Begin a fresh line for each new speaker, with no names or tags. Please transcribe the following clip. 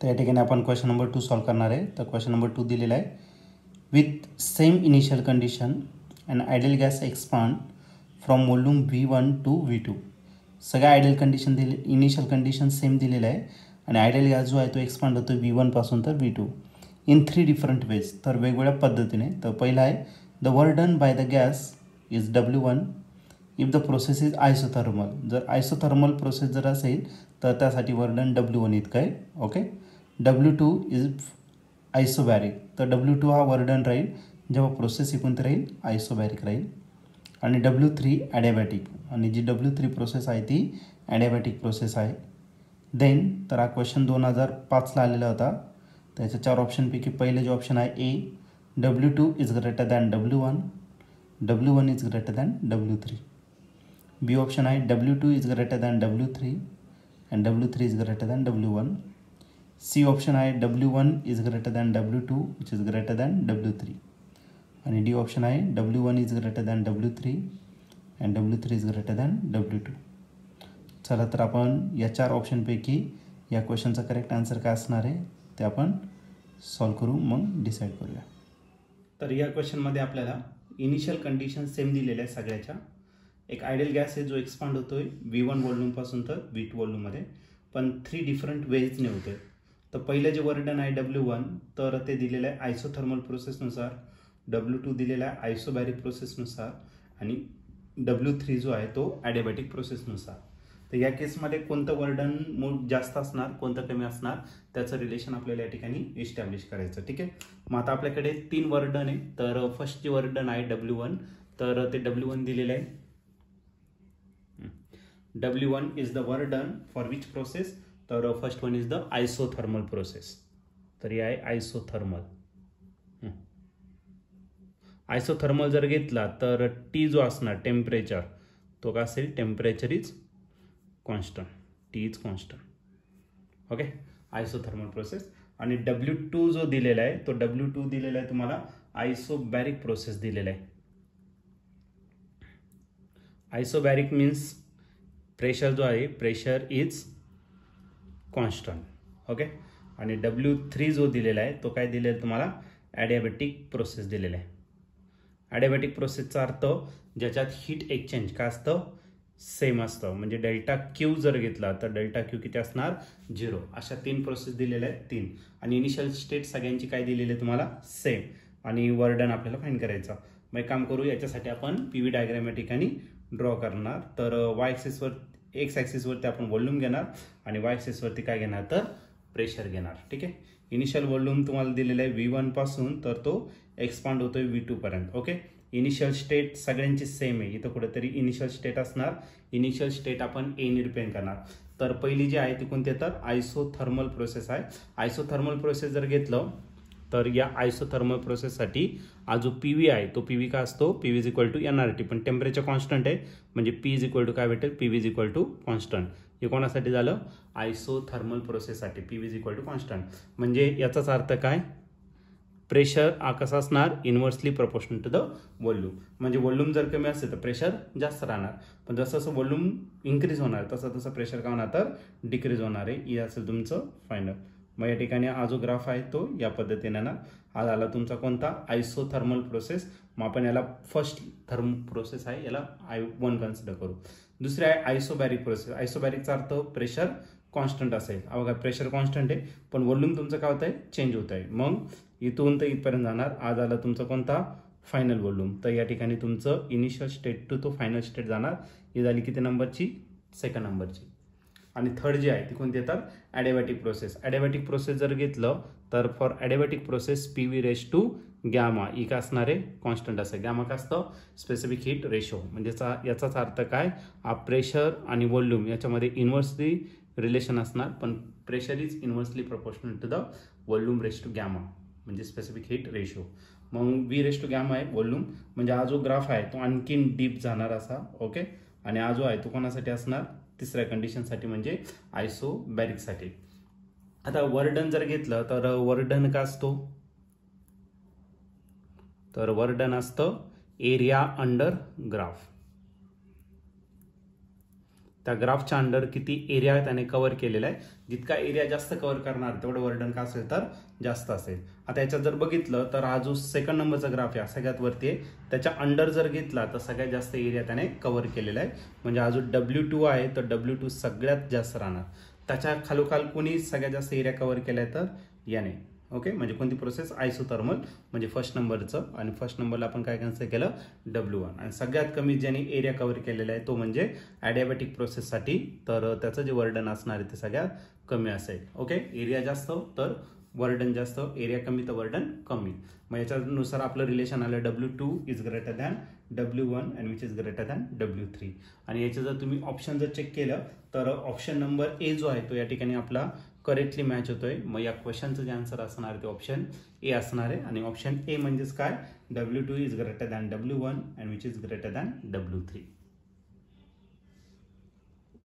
तर या ठिकाणी आपण क्वेश्चन नंबर 2 सॉल्व करणार आहे. तर क्वेश्चन नंबर 2 दिलेला आहे. With same initial condition and ideal gas expand from volume V1 to V2. सगळ्या ideal condition initial condition same दिलेलं आहे आणि आयडियल गॅस जो आहे तो एक्सपांड होतो V1 पासून तर V2 इन 3 डिफरंट वेज. तर वेगवेगळ्या पद्धतीने. तर पहिला आहे the work done by the gas is W1 if the process is isothermal. जर आयसोथर्मल प्रोसेस जर असेल तर त्यासाठी वर्क डन W1 इतकं आहे. ओके. W2 is isobaric. तर W2 हा वर्क डन राहील जेव्हा प्रोसेस ही कोणती राहील आयसोबॅरिक राहील. आणि W3 ॲडियाबॅटिक. आणि जी W3 प्रोसेस आहे ती ॲडियाबॅटिक प्रोसेस आहे. देन तर हा क्वेश्चन 2005ला आलेला होता. त्याच्या 4 ऑप्शनपैकी पहिले जे ऑप्शन आहे A W2 is greater than W1, W1 is greater than W3. B option आहे W2 is greater than W3 and W3 is greater than W1. C option आहे W1 is greater than W2 which is greater than W3. आणि D option आहे W1 is greater than W3 and W3 is greater than W2. चला तर आपण या 4 ऑप्शनपैकी या क्वेश्चनचा correct answer काय असणार आहे ते आपण सॉल्व करू, मग डिसाईड करूया. तर या क्वेश्चनमध्ये आपल्याला इनिशियल कंडिशन सेम दिलेल्या आहे सगळ्याच्या. एक आयडियल गॅस आहे जो एक्सपांड होतोय V1 वॉल्यूमपासून तर V2 वॉल्यूममध्ये, पण 3 डिफरंट वेजने होतोय. तर पहिलं जे वर्क डन आहे W1 तर ते दिलेलं आहे आयसोथर्मल प्रोसेसनुसार, W2 दिलेला आहे आयसोबॅरिक प्रोसेसनुसार आणि W3 जो आहे तो ॲडियाबॅटिक प्रोसेसनुसार. तर या केसमध्ये कोणतं वर्क डन जास्त असणार कोणतं कमी असणार त्याचं रिलेशन आपल्याला या ठिकाणी एस्टॅब्लिश करायचं. ठीक आहे. मग आता आपल्याकडे 3 वर्क डन आहे. तर फर्स्ट जे वर्क डन आहे W1 तर ते W1 दिलेलं आहे. W1 is the work done for which process. तर first one is the isothermal process. तर हे आहे आयसोथर्मल. आयसोथर्मल जर घेतला तर टी जो असणार टेम्परेचर तो का असेल temperature is constant. T is constant. Okay. Isothermal process. आणि W2 जो दिलेला आहे तो W2 दिलेला आहे तुम्हाला आयसोबॅरिक प्रोसेस दिलेला आहे. आयसोबॅरिक मीन्स प्रेशर जो आहे प्रेशर इज कॉन्स्टंट. ओके. आणि W3 जो दिलेला आहे तो काय दिलेला आहे तुम्हाला ॲडियाबॅटिक प्रोसेस दिलेला आहे. ॲडियाबॅटिक प्रोसेसचा अर्थ ज्याच्यात हीट एक्सचेंज काय असतं सेम असतं. म्हणजे डेल्टा क्यू जर घेतला तर डेल्टा क्यू किती असणार 0. अशा 3 प्रोसेस दिलेल्या आहेत 3. आणि इनिशियल स्टेट सगळ्यांची काय दिलेली आहे तुम्हाला सेम. आणि वर्क डन आपल्याला फाईंड करायचं. मग एक काम करू, याच्यासाठी आपण PV डायग्राम या ठिकाणी ड्रॉ करणार. तर एक्स ॲक्सिसवरती आपण व्हॉल्यूम घेणार आणि वाय ॲक्सिसवरती काय घेणार तर प्रेशर घेणार. ठीक आहे. इनिशियल व्हॉल्यूम तुम्हाला दिलेला आहे V1 पासून तर तो एक्सपांड होतोय V2 पर्यंत. ओके. इनिशियल स्टेट सगळ्यांची सेम आहे. इथं कुठेतरी इनिशियल स्टेट असणार. इनिशियल स्टेट आपण ए ने रिप्रेझेंट करणार. तर पहिली जी आहे ती कोणती तर आयसोथर्मल प्रोसेस आहे. आयसोथर्मल प्रोसेस जर घेतलं तर या आयसोथर्मल प्रोसेससाठी हा जो PV आहे तो PV काय असतो PV is equal to NRT. पण टेम्परेचर कॉन्स्टंट आहे म्हणजे P इज इक्वल टू काय भेटेल PV is equal to constant. हे कोणासाठी झालं आयसोथर्मल प्रोसेससाठी PV is equal to constant. म्हणजे याचाच अर्थ काय प्रेशर हा कसा असणार inversely proportional to the volume. म्हणजे व्हॉल्यूम जर कमी असेल तर प्रेशर जास्त राहणार. पण जसं जसं व्हॉल्यूम इन्क्रीज होणार तसं तसं प्रेशर काय होणार तर डिक्रीज होणार आहे. हे असेल तुमचं फायनल. मग या ठिकाणी हा जो ग्राफ आहे तो या पद्धतीने येणार. हा झाला तुमचा कोणता आयसोथर्मल प्रोसेस. मग आपण याला फर्स्ट थर्म प्रोसेस आहे याला I1 कन्सिडर करू. दुसरी आहे isobaric process. आयसोबॅरिकचा earth pressure constant असेल. बघा प्रेशर कॉन्स्टंट आहे पण व्हॉल्यूम तुमचं काय होत आहे चेंज होत आहे. मग इथून तर इथपर्यंत जाणार. आज आला तुमचा कोणता फायनल व्हॉल्यूम. तर या ठिकाणी तुमचं इनिशियल स्टेट टू तो फायनल स्टेट जाणार. ही झाली किती नंबरची सेकंड नंबरची. आणि थर्ड जी आहे ती कोणती येतात ॲडियाबॅटिक प्रोसेस. ॲडियाबॅटिक प्रोसेस जर घेतलं तर for adiabatic process PV raise to gamma ही काय असणार आहे कॉन्स्टंट असेल. गॅमा काय असतं स्पेसिफिक हीट रेशो. म्हणजे याचाच अर्थ काय हा प्रेशर आणि व्हॉल्यूम याच्यामध्ये इन्व्हर्सली रिलेशन असणार. पण pressure is inversely proportional to the volume raise to gamma म्हणजे स्पेसिफिक हीट रेशो. मग V रेश टू गॅमा आहे व्हॉल्यूम. म्हणजे हा जो ग्राफ आहे तो आणखीन डीप जाणार असा. ओके. आणि हा जो आहे तो कोणासाठी असणार तिसऱ्या कंडिशनसाठी म्हणजे आयसोबॅरिकसाठी. आता वर्क डन जर घेतलं तर वर्क डन काय असतो तर वर्क डन असतं एरिया अंडर ग्राफ. त्या ग्राफच्या अंडर किती एरिया त्याने कव्हर केलेला आहे. जितका एरिया जास्त कव्हर करणार तेवढं वर्डन का असेल तर जास्त असेल. आता याच्यात जर बघितलं तर हा जो सेकंड नंबरचा ग्राफ आहे सगळ्यात वरती आहे, त्याच्या अंडर जर घेतला तर सगळ्यात जास्त एरिया त्याने कव्हर केलेला आहे. म्हणजे हा जो W2 आहे तर W2 सगळ्यात जास्त राहणार. त्याच्या खालोखाल कोणी सगळ्यात जास्त एरिया कव्हर केलाय तर याने. ओके, म्हणजे कोणती प्रोसेस आयसोथर्मल म्हणजे फर्स्ट नंबरचं, आणि फर्स्ट नंबरला आपण काय कन्सिडर केलं W1. आणि सगळ्यात कमी ज्याने एरिया कव्हर केलेला आहे तो म्हणजे ॲडियाबॅटिक प्रोसेससाठी, तर त्याचं जे वर्डन असणार आहे ते सगळ्यात कमी असेल. ओके, एरिया जास्त तर वर्डन जास्त, एरिया कमी तर वर्डन कमी. मग याच्यानुसार आपलं रिलेशन आलं W2 is greater than W1 and which is greater than W3. आणि याचं जर तुम्ही ऑप्शन जर चेक केलं तर ऑप्शन नंबर ए जो आहे तो या ठिकाणी आपला करेक्टली मॅच होतोय. मग या क्वेश्चनचं जे आन्सर असणार आहे ते ऑप्शन ए असणार आहे. आणि ऑप्शन ए म्हणजेच काय, W2 is greater than W1 and which is greater than W3.